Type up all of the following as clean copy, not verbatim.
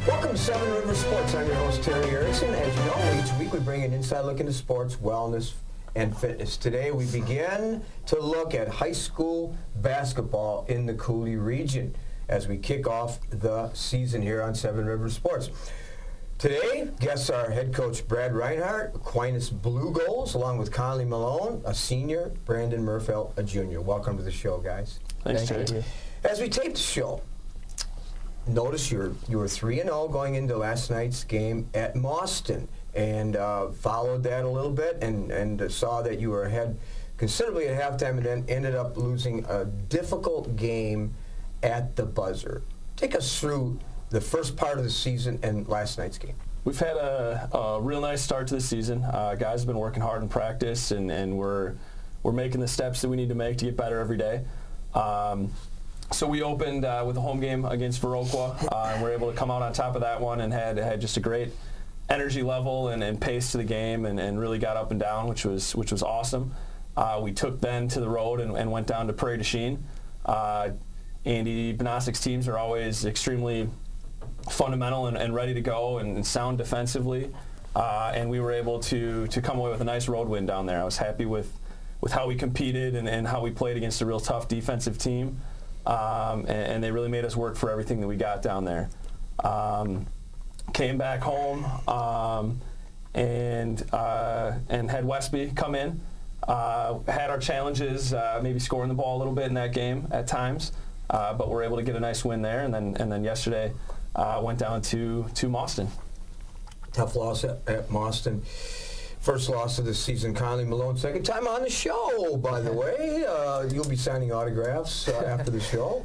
Welcome to Seven Rivers Sports. I'm your host, Terry Erickson. As you know, each week we bring an inside look into sports, wellness, and fitness. Today we begin to look at high school basketball in the Cooley region as we kick off the season here on Seven Rivers Sports. Today, guests are head coach Brad Reinhart, Aquinas Blue Goals, along with Conley Malone, a senior, Brandon Merfeld, a junior. Welcome to the show, guys. Thanks, Terry. As we tape the show, notice you were 3-0 going into last night's game at Mauston, and followed that a little bit and saw that you were ahead considerably at halftime and then ended up losing a difficult game at the buzzer. Take us through the first part of the season and last night's game. We've had a real nice start to the season. Guys have been working hard in practice, and we're making the steps that we need to make to get better every day. So we opened with a home game against Viroqua, and we're able to come out on top of that one and had just a great energy level and pace to the game, and really got up and down, which was awesome. We took then to the road and went down to Prairie du Chien. Andy Benasic's teams are always extremely fundamental and ready to go and sound defensively, and we were able to come away with a nice road win down there. I was happy with how we competed and how we played against a real tough defensive team, and they really made us work for everything that we got down there. Came back home and had Westby come in. Had our challenges, maybe scoring the ball a little bit in that game at times, but we're able to get a nice win there. And then yesterday went down to Mauston. Tough loss at Mauston. First loss of the season. Conley Malone, second time on the show, by the way. You'll be signing autographs after the show.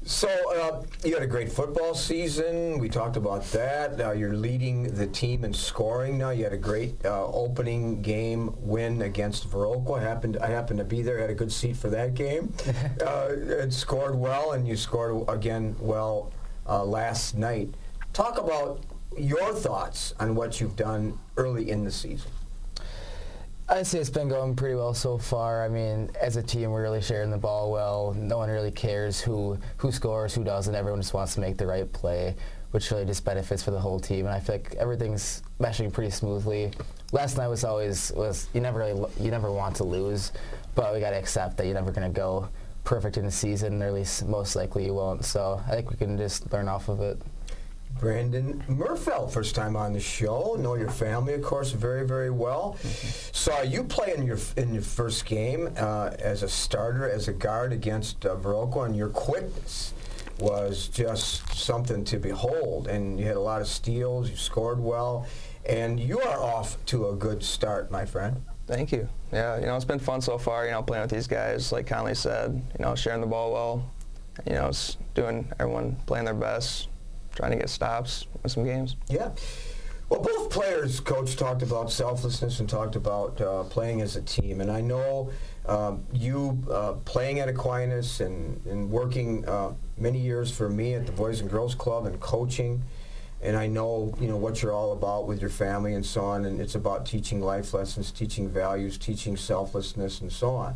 So you had a great football season. We talked about that. You're leading the team in scoring now. You had a great opening game win against Viroqua. I happened to be there. Had a good seat for that game. And scored well, and you scored again well last night. Talk about your thoughts on what you've done early in the season. I'd say it's been going pretty well so far. I mean, as a team, we're really sharing the ball well. No one really cares who scores, who doesn't. Everyone just wants to make the right play, which really just benefits for the whole team. And I feel like everything's meshing pretty smoothly. Last night was you never want to lose, but we got to accept that you're never going to go perfect in the season, or at least most likely you won't. So I think we can just learn off of it. Brandon Merfeld, first time on the show. Know your family, of course, very, very well. Saw you play in your first game as a starter, as a guard against Viroqua, and your quickness was just something to behold. And you had a lot of steals, you scored well, and you are off to a good start, my friend. Thank you. Yeah, it's been fun so far, playing with these guys, like Conley said, sharing the ball well, it's doing everyone playing their best, trying to get stops in some games. Yeah. Well, both players, Coach, talked about selflessness and talked about playing as a team. And I know you playing at Aquinas and working many years for me at the Boys and Girls Club and coaching. And I know, what you're all about with your family and so on. And it's about teaching life lessons, teaching values, teaching selflessness, and so on.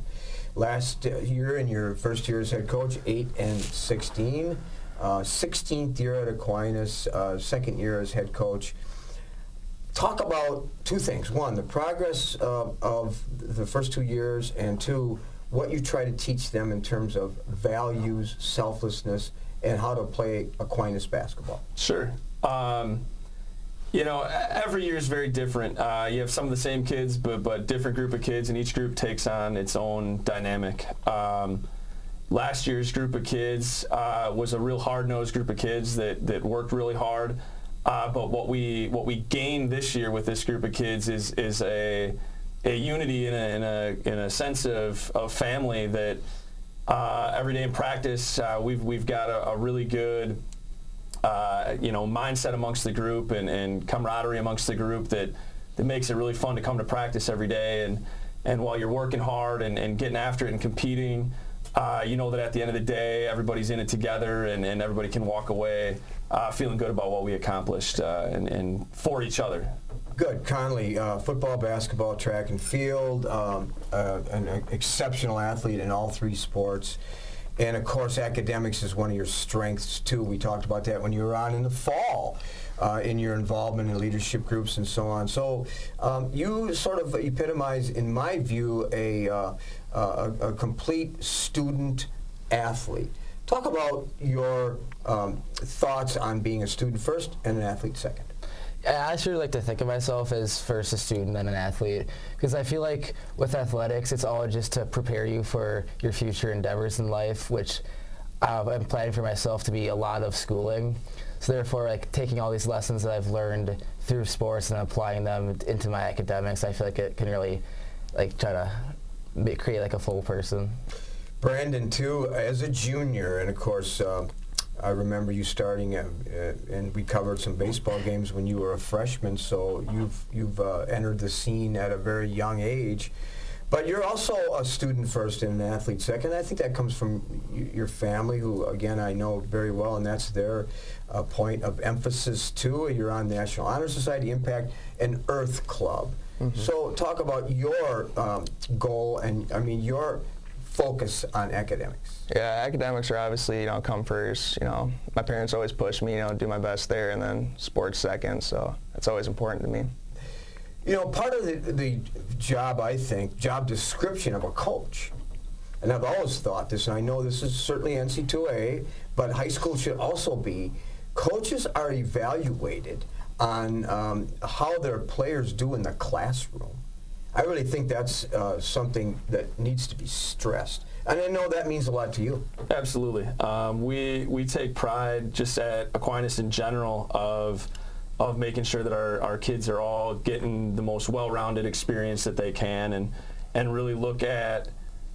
Last year, in your first year as head coach, 8-16. 16th year at Aquinas, second year as head coach. Talk about two things. One, the progress of the first 2 years, and two, what you try to teach them in terms of values, selflessness, and how to play Aquinas basketball. Sure. Every year is very different. You have some of the same kids, but different group of kids, and each group takes on its own dynamic. Last year's group of kids was a real hard-nosed group of kids that worked really hard. But what we gained this year with this group of kids is a unity in a sense of family that every day in practice we've got a really good mindset amongst the group and camaraderie amongst the group that makes it really fun to come to practice every day. And while you're working hard and getting after it and competing, you know that at the end of the day, everybody's in it together, and everybody can walk away feeling good about what we accomplished and for each other. Good. Conley, football, basketball, track and field, an exceptional athlete in all three sports. And, of course, academics is one of your strengths, too. We talked about that when you were on in the fall in your involvement in leadership groups and so on. So you sort of epitomize, in my view, a complete student athlete. Talk about your thoughts on being a student first and an athlete second. I sure like to think of myself as first a student, then an athlete, because I feel like with athletics, it's all just to prepare you for your future endeavors in life, which I'm planning for myself to be a lot of schooling. So therefore, like taking all these lessons that I've learned through sports and applying them into my academics, I feel like it can really like try to create like a full person. Brandon, too, as a junior, and of course, I remember you starting, and we covered some baseball games when you were a freshman. So you've entered the scene at a very young age, but you're also a student first and an athlete second. I think that comes from your family, who again I know very well, and that's their point of emphasis too. You're on National Honor Society, Impact, and Earth Club. Mm-hmm. So talk about your goal and your focus on academics. Yeah, academics are obviously, come first. My parents always push me, do my best there, and then sports second, so it's always important to me. Part of the job, I think, job description of a coach, and I've always thought this, and I know this is certainly NC2A, but high school should also be, coaches are evaluated on how their players do in the classroom. I really think that's something that needs to be stressed. And I know that means a lot to you. Absolutely. We take pride just at Aquinas in general of making sure that our kids are all getting the most well-rounded experience that they can, and really look at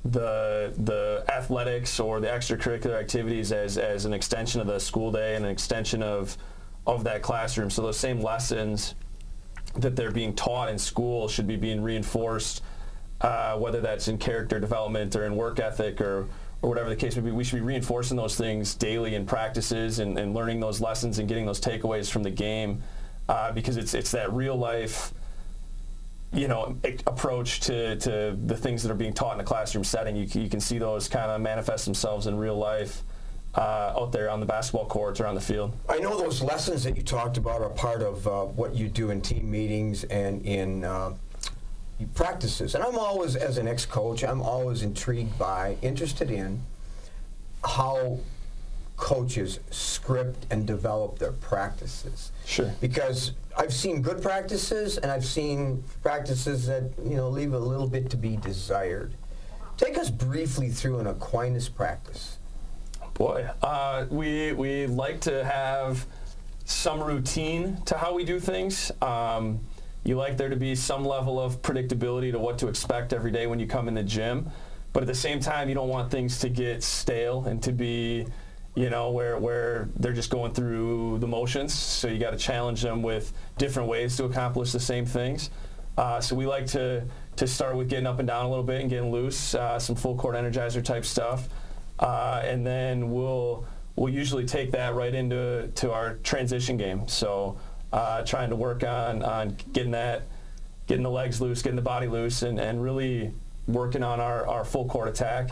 the athletics or the extracurricular activities as an extension of the school day and an extension of that classroom. So those same lessons that they're being taught in school should be being reinforced, whether that's in character development or in work ethic or whatever the case may be. We should be reinforcing those things daily in practices and learning those lessons and getting those takeaways from the game, because it's that real life approach to the things that are being taught in a classroom setting. You can see those kind of manifest themselves in real life out there on the basketball courts or on the field. I know those lessons that you talked about are part of what you do in team meetings and in practices. And I'm always, as an ex-coach, I'm always interested in how coaches script and develop their practices. Sure. Because I've seen good practices and I've seen practices that leave a little bit to be desired. Take us briefly through an Aquinas practice. Boy, we like to have some routine to how we do things. You like there to be some level of predictability to what to expect every day when you come in the gym. But at the same time, you don't want things to get stale and to be, where they're just going through the motions. So you got to challenge them with different ways to accomplish the same things. So we like to start with getting up and down a little bit and getting loose, some full court energizer type stuff. And then we'll usually take that right into our transition game. So trying to work on getting the legs loose, getting the body loose, and really working on our full court attack.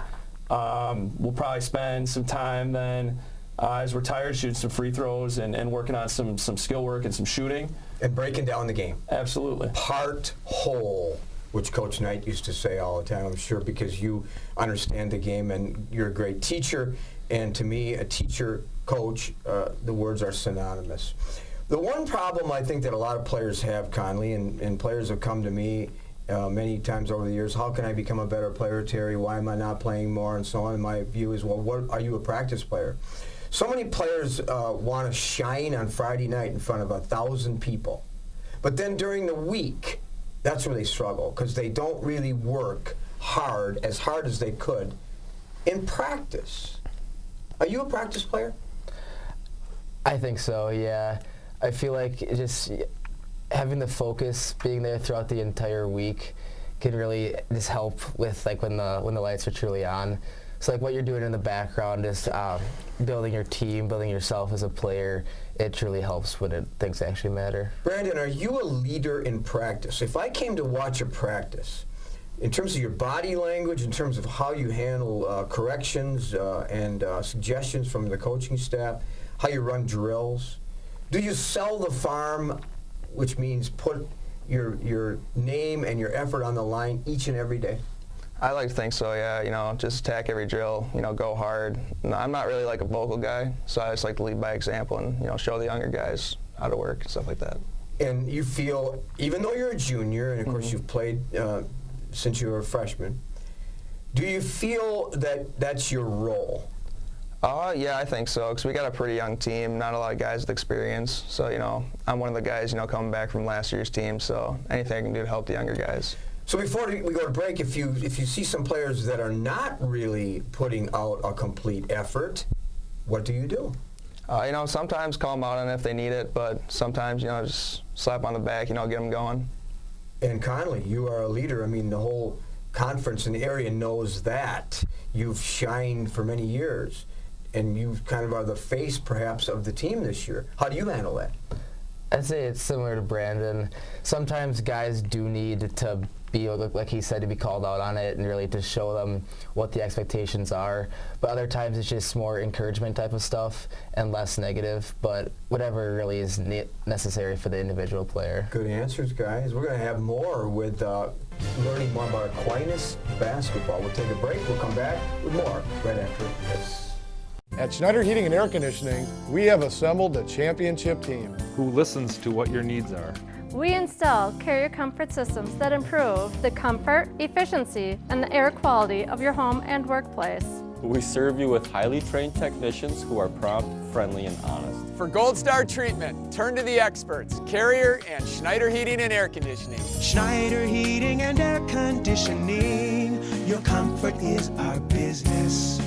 We'll probably spend some time then as we're tired shooting some free throws and working on some skill work and some shooting. And breaking down the game. Absolutely. Part whole, which Coach Knight used to say all the time, I'm sure, because you understand the game and you're a great teacher. And to me, a teacher, coach, the words are synonymous. The one problem I think that a lot of players have, Conley, and players have come to me many times over the years, how can I become a better player, Terry? Why am I not playing more? And so on. And my view is, well, what are you a practice player? So many players want to shine on Friday night in front of 1,000 people. But then during the week, that's where they struggle, because they don't really work as hard as they could in practice. Are you a practice player? I think so, yeah. I feel like just having the focus, being there throughout the entire week can really just help with when the lights are truly on. So what you're doing in the background is building your team, building yourself as a player. It truly helps when things actually matter. Brandon, are you a leader in practice? If I came to watch a practice, in terms of your body language, in terms of how you handle corrections and suggestions from the coaching staff, how you run drills? Do you sell the farm, which means put your name and your effort on the line each and every day? I like to think so, yeah. You know, just attack every drill, you know, go hard. No, I'm not really like a vocal guy, so I just like to lead by example and, you know, show the younger guys how to work and stuff like that. And you feel, even though you're a junior, and of course you've played since you were a freshman, do you feel that that's your role? Yeah, I think so, because we got a pretty young team, not a lot of guys with experience. So, you know, I'm one of the guys, you know, coming back from last year's team, so anything I can do to help the younger guys. So before we go to break, if you see some players that are not really putting out a complete effort, what do you do? You know, sometimes call them out on it if they need it, but sometimes, you know, just slap on the back, you know, get them going. And Conley, you are a leader. I mean, the whole conference in the area knows that. You've shined for many years, and you kind of are the face, perhaps, of the team this year. How do you handle that? I'd say it's similar to Brandon. Sometimes guys do need to be, like he said, to be called out on it and really to show them what the expectations are. But other times it's just more encouragement type of stuff and less negative, but whatever really is necessary for the individual player. Good answers, guys. We're going to have more with learning more about Aquinas basketball. We'll take a break. We'll come back with more right after this. At Schneider Heating and Air Conditioning, we have assembled a championship team who listens to what your needs are. We install carrier comfort systems that improve the comfort, efficiency, and the air quality of your home and workplace. We serve you with highly trained technicians who are prompt, friendly, and honest. For Gold Star treatment, turn to the experts, Carrier and Schneider Heating and Air Conditioning. Schneider Heating and Air Conditioning, your comfort is our business.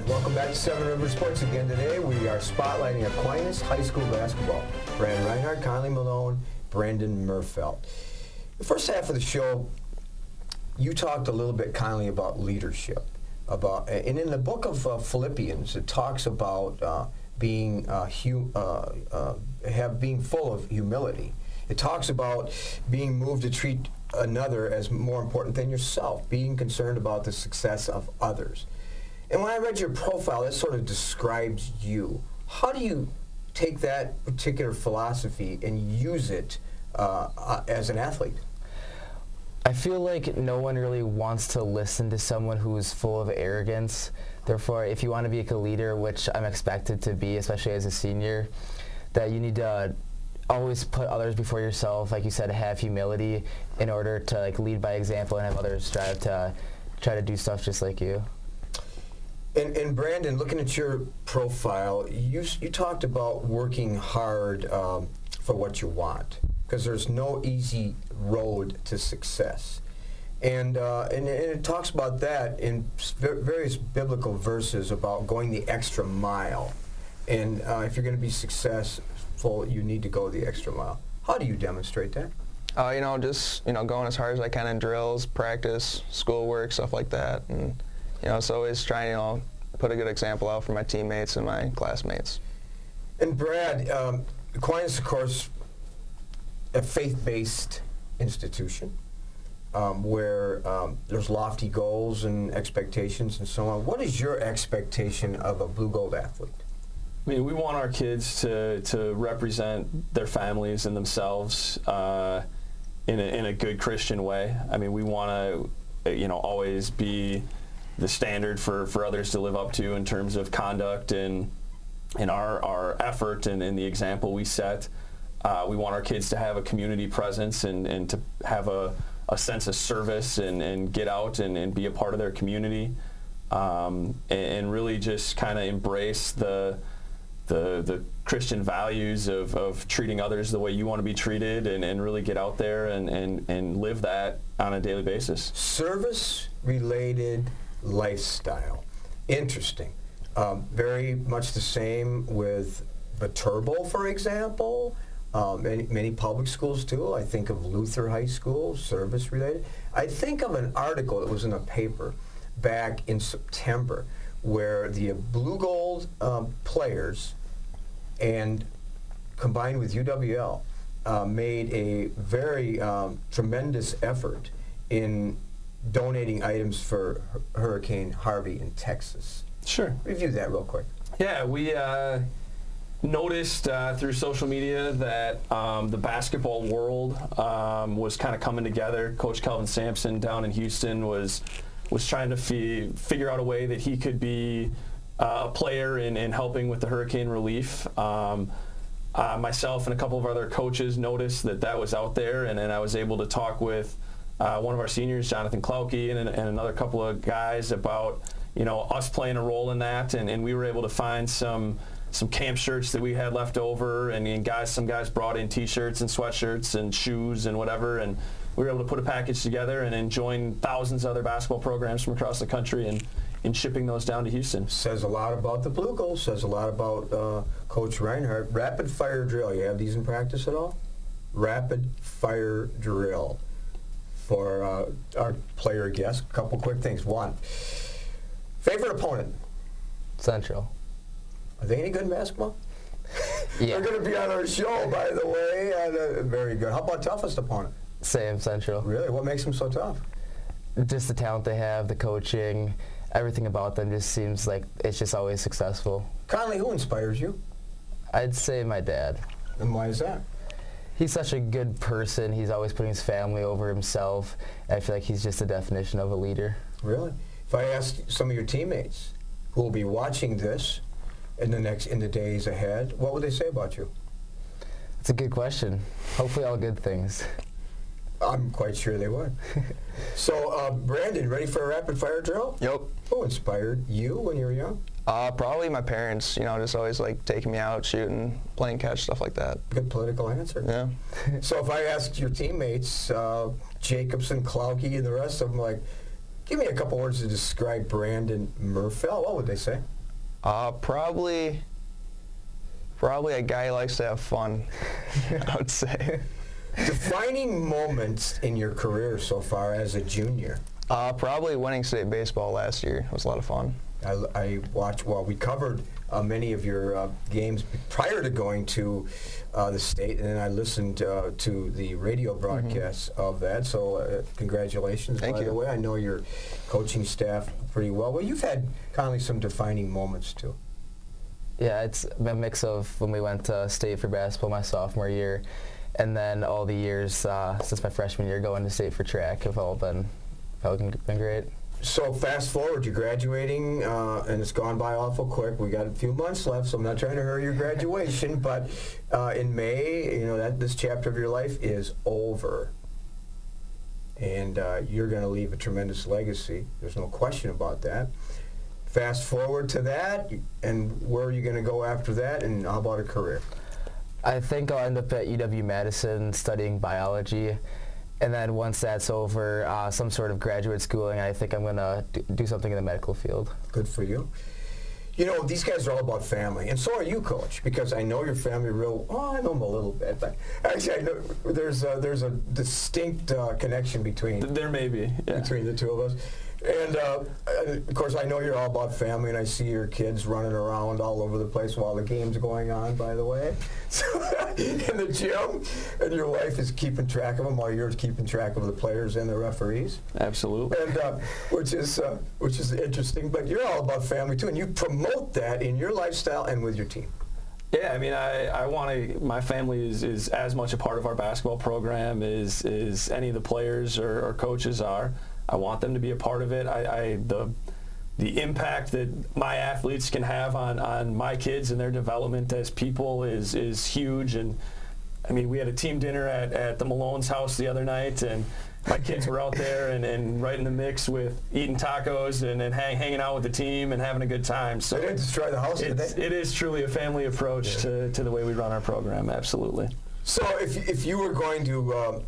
Welcome back to Seven Rivers Sports again today. We are spotlighting Aquinas High School basketball. Brad Reinhart, Conley, Malone, Brandon Merfeld. The first half of the show, you talked a little bit, Conley, about leadership. And in the book of Philippians, it talks about being full of humility. It talks about being moved to treat another as more important than yourself, being concerned about the success of others. And when I read your profile, that sort of describes you. How do you take that particular philosophy and use it as an athlete? I feel like no one really wants to listen to someone who's full of arrogance. Therefore, if you want to be like a leader, which I'm expected to be, especially as a senior, that you need to always put others before yourself. Like you said, have humility in order to like lead by example and have others strive to try to do stuff just like you. And Brandon, looking at your profile, you talked about working hard for what you want, because there's no easy road to success. And it talks about that in various biblical verses about going the extra mile. And if you're going to be successful, you need to go the extra mile. How do you demonstrate that? You know, just, you know, going as hard as I can in drills, practice, schoolwork, stuff like that. And, you know, so always trying to, you know, put a good example out for my teammates and my classmates. And Brad, Aquinas, of course, a faith-based institution where there's lofty goals and expectations and so on. What is your expectation of a blue gold athlete? I mean, we want our kids to represent their families and themselves in a good Christian way. I mean, we want to, you know, always be the standard for others to live up to in terms of conduct and our effort and the example we set. We want our kids to have a community presence and to have a sense of service and get out and be a part of their community and really just kind of embrace the Christian values of treating others the way you want to be treated and really get out there and live that on a daily basis. Service-related lifestyle. Interesting. Very much the same with Viterbo, for example. Many public schools too. I think of Luther High School, service-related. I think of an article that was in a paper back in September where the blue gold players and combined with UWL made a very tremendous effort in donating items for Hurricane Harvey in Texas. Sure. Review that real quick. Yeah, we noticed through social media that the basketball world was kind of coming together. Coach Kelvin Sampson down in Houston was trying to figure out a way that he could be a player in helping with the hurricane relief. Myself and a couple of other coaches noticed that was out there, and then I was able to talk with one of our seniors, Jonathan Klauke, and another couple of guys about us playing a role in that, and we were able to find some camp shirts that we had left over, and some guys brought in T-shirts and sweatshirts and shoes and whatever, and we were able to put a package together and then join thousands of other basketball programs from across the country and shipping those down to Houston. Says a lot about the Blue Goals, says a lot about Coach Reinhart. Rapid fire drill, you have these in practice at all? Rapid fire drill for our player guest. A couple quick things. One, favorite opponent? Central. Are they any good in basketball? Yeah. They're going to be on our show, by the way. And, very good. How about toughest opponent? Same, Central. Really? What makes them so tough? Just the talent they have, the coaching, everything about them just seems like it's just always successful. Conley, who inspires you? I'd say my dad. And why is that? He's such a good person. He's always putting his family over himself. I feel like he's just the definition of a leader. Really? If I ask some of your teammates who will be watching this in the days ahead, what would they say about you? It's a good question. Hopefully all good things. I'm quite sure they would. So, Brandon, ready for a rapid fire drill? Yep. Who inspired you when you were young? Probably my parents, just always like taking me out, shooting, playing catch, stuff like that. Good political answer. Yeah. So if I asked your teammates, Jacobson, Klauke, and the rest of them, like, give me a couple words to describe Brandon Merfeld, what would they say? Probably a guy who likes to have fun, I would say. Defining moments in your career so far as a junior? Probably winning state baseball last year. It was a lot of fun. We covered many of your games prior to going to the state, and then I listened to the radio broadcasts of that, so congratulations. Thank you. By the way, I know your coaching staff pretty well. Well, you've had, Conley, some defining moments, too. Yeah, it's a mix of when we went to state for basketball my sophomore year, and then all the years since my freshman year going to state for track have all been great. So fast forward, you're graduating, and it's gone by awful quick. We got a few months left, so I'm not trying to hurry your graduation, but in May, this chapter of your life is over. And you're going to leave a tremendous legacy. There's no question about that. Fast forward to that, and where are you going to go after that, and how about a career? I think I'll end up at UW-Madison studying biology. And then once that's over, some sort of graduate schooling, I think I'm going to do something in the medical field. Good for you. These guys are all about family, and so are you, Coach, because I know your family I know them a little bit, but actually I know there's a distinct connection between the two of us. And, of course, I know you're all about family, and I see your kids running around all over the place while the game's going on, by the way, in the gym, and your wife is keeping track of them while you're keeping track of the players and the referees. Absolutely. And which is interesting, but you're all about family, too, and you promote that in your lifestyle and with your team. Yeah, I mean, I want my family is as much a part of our basketball program as any of the players or coaches are. I want them to be a part of it. The impact that my athletes can have on my kids and their development as people is huge. And I mean, we had a team dinner at the Malone's house the other night, and my kids were out there and right in the mix with eating tacos and hanging out with the team and having a good time. So they didn't destroy the house, did they? It is truly a family approach to the way we run our program. Absolutely. So if you were going to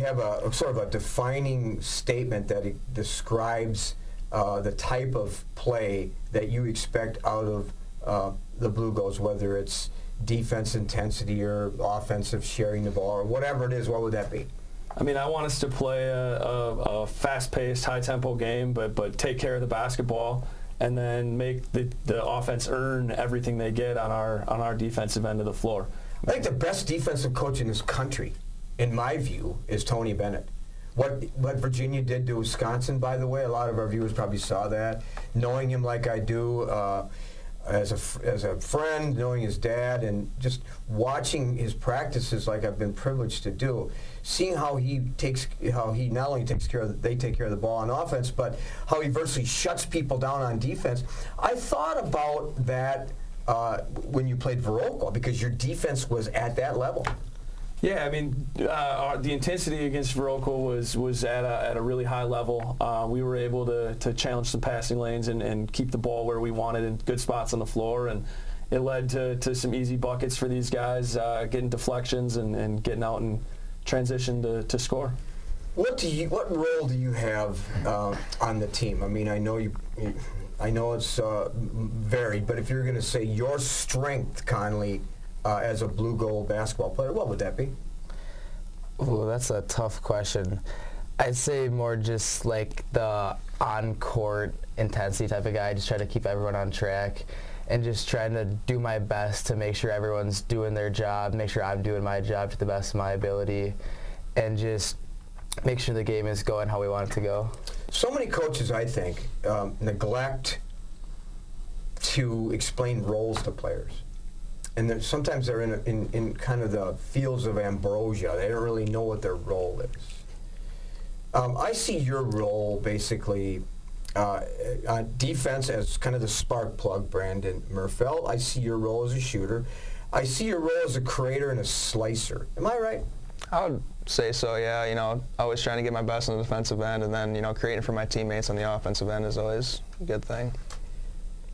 have a sort of a defining statement that describes the type of play that you expect out of the Blue Goals, whether it's defense intensity or offensive sharing the ball or whatever it is, what would that be? I mean, I want us to play a fast-paced, high-tempo game, but take care of the basketball and then make the offense earn everything they get on our defensive end of the floor. I think the best defensive coach in this country, in my view, is Tony Bennett. what Virginia did to Wisconsin, by the way. A lot of our viewers probably saw that. Knowing him like I do, as a friend, knowing his dad, and just watching his practices like I've been privileged to do, seeing how he not only takes care of they take care of the ball on offense, but how he virtually shuts people down on defense. I thought about that when you played Viroqua, because your defense was at that level. Yeah, I mean, the intensity against Viroqua was at a really high level. We were able to challenge some passing lanes and keep the ball where we wanted in good spots on the floor, and it led to some easy buckets for these guys, getting deflections and getting out and transition to score. What role do you have on the team? I mean, I know it's varied, but if you're going to say your strength, Conley, as a blue gold basketball player, what would that be? Ooh, that's a tough question. I'd say more just like the on-court intensity type of guy, just try to keep everyone on track and just trying to do my best to make sure everyone's doing their job, make sure I'm doing my job to the best of my ability, and just make sure the game is going how we want it to go. So many coaches, I think, neglect to explain roles to players. And sometimes they're in kind of the fields of ambrosia. They don't really know what their role is. I see your role basically on defense as kind of the spark plug, Brandon Merfeld. I see your role as a shooter. I see your role as a creator and a slicer. Am I right? I would say so, yeah. You know, always trying to get my best on the defensive end, and then, you know, creating for my teammates on the offensive end is always a good thing.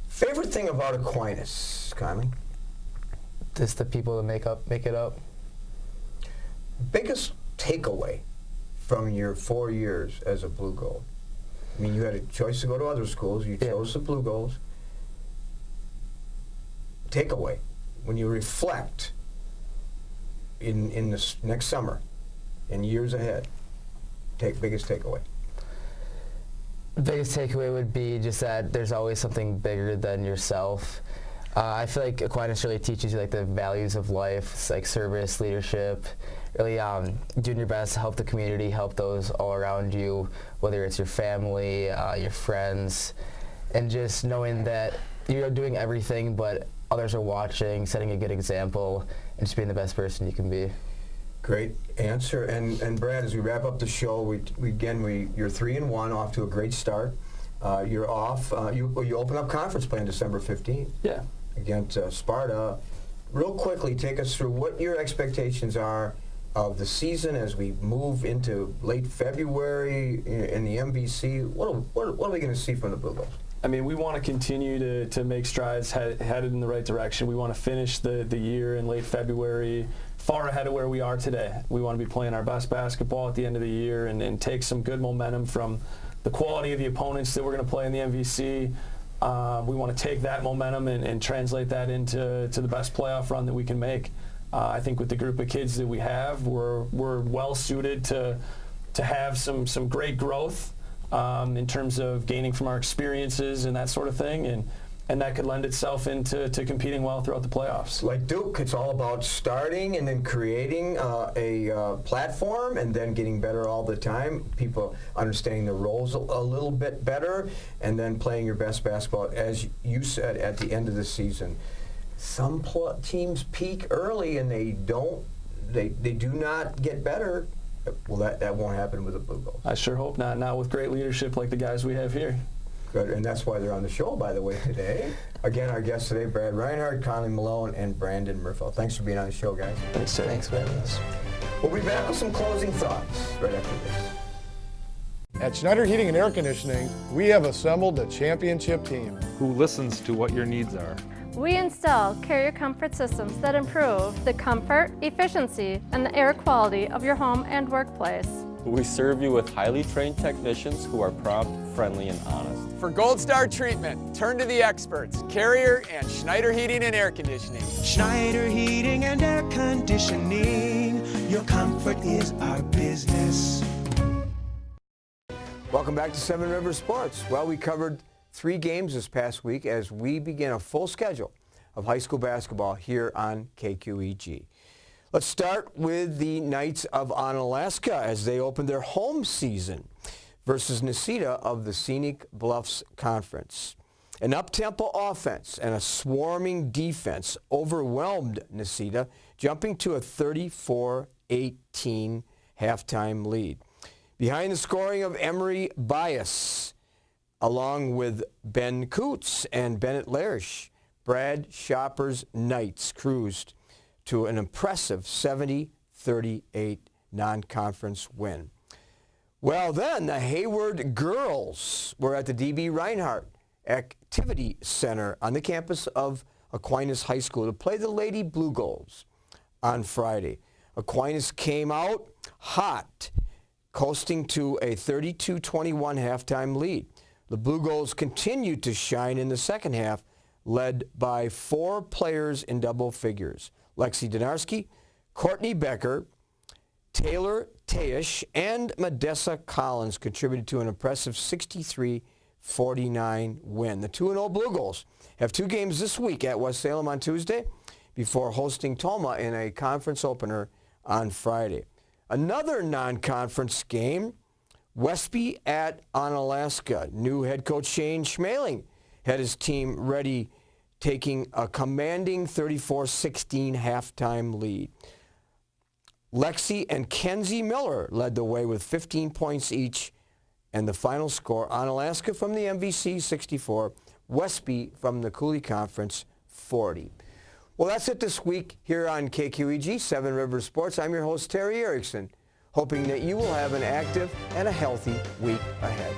Favorite thing about Aquinas, Conley? Just the people that make it up. Biggest takeaway from your 4 years as a Blue Gold? I mean, you had a choice to go to other schools. You chose the Blue Golds. Takeaway, when you reflect in this next summer and years ahead, biggest takeaway. The biggest takeaway would be just that there's always something bigger than yourself. I feel like Aquinas really teaches you like the values of life. It's like service, leadership, really doing your best to help the community, help those all around you, whether it's your family, your friends, and just knowing that you're doing everything, but others are watching, setting a good example, and just being the best person you can be. Great answer. And Brad, as we wrap up the show, you're 3-1, off to a great start. You're off. You open up conference play on December 15th. Yeah. Against Sparta. Real quickly, take us through what your expectations are of the season as we move into late February in the MVC. What are we going to see from the Blue Bulls? I mean, we want to continue to make strides headed in the right direction. We want to finish the year in late February far ahead of where we are today. We want to be playing our best basketball at the end of the year and take some good momentum from the quality of the opponents that we're going to play in the MVC. We want to take that momentum and translate that into the best playoff run that we can make. I think with the group of kids that we have, we're well suited to have some great growth in terms of gaining from our experiences and that sort of thing, and that could lend itself into competing well throughout the playoffs. Like Duke, it's all about starting and then creating a platform and then getting better all the time. People understanding their roles a little bit better and then playing your best basketball, as you said, at the end of the season. Some teams peak early and they do not get better. Well, that won't happen with the Blue Bulls. I sure hope not. Not with great leadership like the guys we have here. Good, and that's why they're on the show, by the way, today. Again, our guests today, Brad Reinhart, Conley, Malone, and Brandon Merfeld. Thanks for being on the show, guys. Thanks, sir. Thanks for having us. We'll be back with some closing thoughts right after this. At Schneider Heating and Air Conditioning, we have assembled a championship team who listens to what your needs are. We install carrier comfort systems that improve the comfort, efficiency, and the air quality of your home and workplace. We serve you with highly trained technicians who are prompt, friendly, and honest. For Gold Star treatment, turn to the experts, Carrier and Schneider Heating and Air Conditioning. Schneider Heating and Air Conditioning. Your comfort is our business. Welcome back to Seven Rivers Sports. Well, we covered 3 games this past week as we begin a full schedule of high school basketball here on KQEG. Let's start with the Knights of Onalaska as they open their home season versus Necedah of the Scenic Bluffs Conference. An up-tempo offense and a swarming defense overwhelmed Necedah, jumping to a 34-18 halftime lead. Behind the scoring of Emery Bias, along with Ben Coots and Bennett Larish, Brad Shopper's Knights cruised to an impressive 70-38 non-conference win. Well, then the Hayward girls were at the D.B. Reinhart Activity Center on the campus of Aquinas High School to play the Lady Blue Goals on Friday. Aquinas came out hot, coasting to a 32-21 halftime lead. The Blue Goals continued to shine in the second half, led by 4 players in double figures. Lexi Donarski, Courtney Becker, Taylor Teish, and Medessa Collins contributed to an impressive 63-49 win. The 2-0 Blue Goals have 2 games this week at West Salem on Tuesday before hosting Toma in a conference opener on Friday. Another non-conference game, Westby at Onalaska. New head coach Shane Schmaling had his team ready, taking a commanding 34-16 halftime lead. Lexi and Kenzie Miller led the way with 15 points each, and the final score, Onalaska from the MVC 64, Westby from the Cooley Conference 40. Well, that's it this week here on KQEG 7 Rivers Sports. I'm your host, Terry Erickson, hoping that you will have an active and a healthy week ahead.